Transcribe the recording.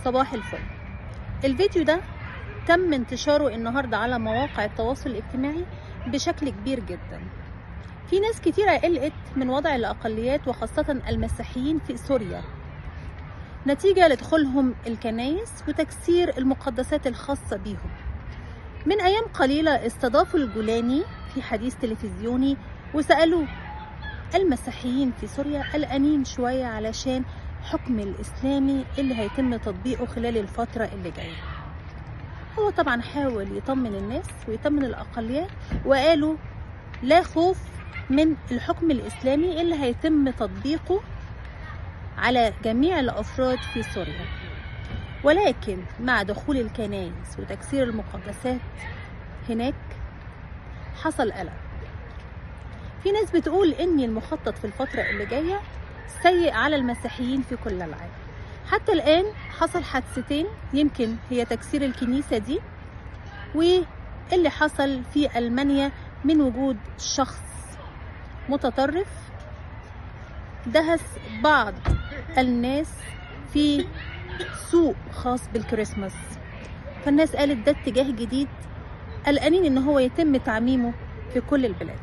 صباح الفل. الفيديو ده تم انتشاره النهاردة على مواقع التواصل الاجتماعي بشكل كبير جدا. في ناس كتيرة قلقت من وضع الأقليات وخاصة المسيحيين في سوريا نتيجة لدخولهم الكنائس وتكسير المقدسات الخاصة بيهم. من أيام قليلة استضافوا الجولاني في حديث تلفزيوني وسألوه المسيحيين في سوريا قلقانين شوية علشان حكم الإسلامي اللي هيتم تطبيقه خلال الفترة اللي جاية. هو طبعا حاول يطمن الناس ويطمن الأقليات وقالوا لا خوف من الحكم الإسلامي اللي هيتم تطبيقه على جميع الأفراد في سوريا، ولكن مع دخول الكنائس وتكسير المقدسات هناك حصل قلق. في ناس بتقول إن المخطط في الفترة اللي جاية سيء على المسيحيين في كل العالم. حتى الآن حصل حادثتين، يمكن هي تكسير الكنيسة دي واللي حصل في ألمانيا من وجود شخص متطرف دهس بعض الناس في سوق خاص بالكريسماس. فالناس قالت ده اتجاه جديد قلقانين ان هو يتم تعميمه في كل البلاد.